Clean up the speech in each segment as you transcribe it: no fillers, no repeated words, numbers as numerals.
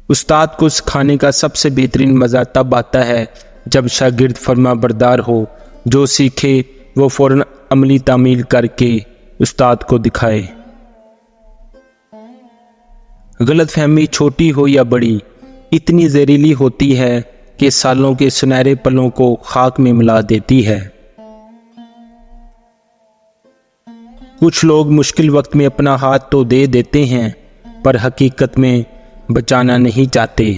استاد کو سکھانے کا سب سے بہترین مزہ تب آتا ہے جب شاگرد فرما بردار ہو، جو سیکھے وہ فوراً عملی تعمیل کر کے استاد کو دکھائے۔ غلط فہمی چھوٹی ہو یا بڑی اتنی زہریلی ہوتی ہے کہ سالوں کے سنہرے پلوں کو خاک میں ملا دیتی ہے۔ کچھ لوگ مشکل وقت میں اپنا ہاتھ تو دے دیتے ہیں پر حقیقت میں بچانا نہیں چاہتے۔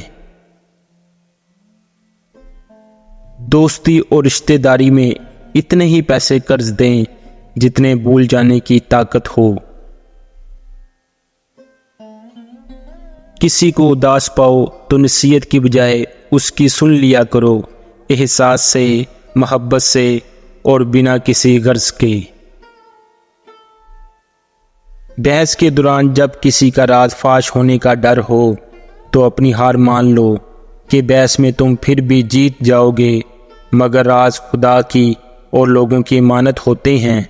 دوستی اور رشتہ داری میں اتنے ہی پیسے قرض دیں جتنے بھول جانے کی طاقت ہو۔ کسی کو اداس پاؤ تو نصیحت کی بجائے اس کی سن لیا کرو، احساس سے، محبت سے اور بنا کسی غرض کے۔ بحث کے دوران جب کسی کا راز فاش ہونے کا ڈر ہو تو اپنی ہار مان لو کہ بحث میں تم پھر بھی جیت جاؤ گے، مگر راز خدا کی اور لوگوں کی امانت ہوتے ہیں،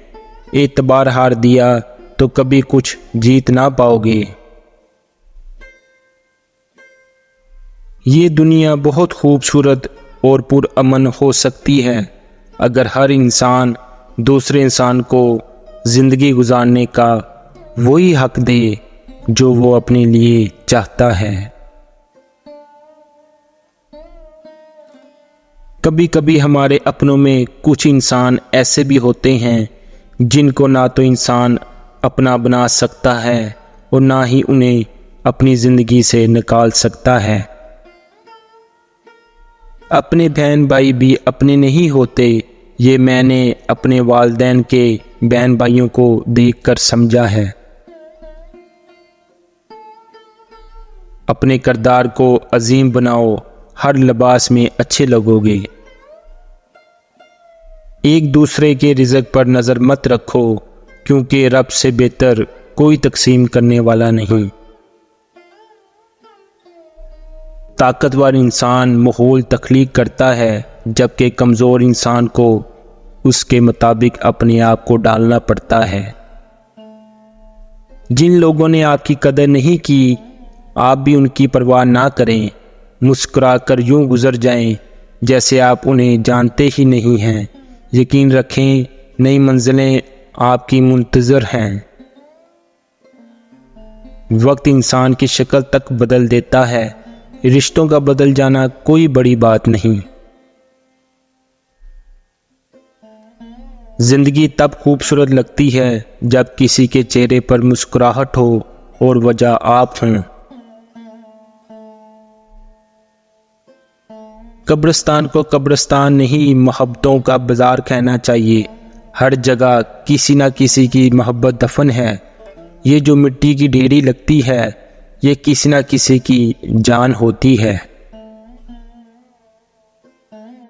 اعتبار ہار دیا تو کبھی کچھ جیت نہ پاؤ گے۔ یہ دنیا بہت خوبصورت اور پرامن ہو سکتی ہے اگر ہر انسان دوسرے انسان کو زندگی گزارنے کا وہی حق دے جو وہ اپنے لیے چاہتا ہے۔ کبھی کبھی ہمارے اپنوں میں کچھ انسان ایسے بھی ہوتے ہیں جن کو نہ تو انسان اپنا بنا سکتا ہے اور نہ ہی انہیں اپنی زندگی سے نکال سکتا ہے۔ اپنے بہن بھائی بھی اپنے نہیں ہوتے، یہ میں نے اپنے والدین کے بہن بھائیوں کو دیکھ کر سمجھا ہے۔ اپنے کردار کو عظیم بناؤ، ہر لباس میں اچھے لگو گے۔ ایک دوسرے کے رزق پر نظر مت رکھو کیونکہ رب سے بہتر کوئی تقسیم کرنے والا نہیں۔ طاقتور انسان ماحول تخلیق کرتا ہے جبکہ کمزور انسان کو اس کے مطابق اپنے آپ کو ڈالنا پڑتا ہے۔ جن لوگوں نے آپ کی قدر نہیں کی آپ بھی ان کی پرواہ نہ کریں، مسکرا کر یوں گزر جائیں جیسے آپ انہیں جانتے ہی نہیں ہیں۔ یقین رکھیں نئی منزلیں آپ کی منتظر ہیں۔ وقت انسان کی شکل تک بدل دیتا ہے، رشتوں کا بدل جانا کوئی بڑی بات نہیں۔ زندگی تب خوبصورت لگتی ہے جب کسی کے چہرے پر مسکراہٹ ہو اور وجہ آپ ہوں۔ قبرستان کو قبرستان نہیں محبتوں کا بازار کہنا چاہیے۔ ہر جگہ کسی نہ کسی کی محبت دفن ہے۔ یہ جو مٹی کی ڈھیری لگتی ہے یہ کسی نہ کسی کی جان ہوتی ہے۔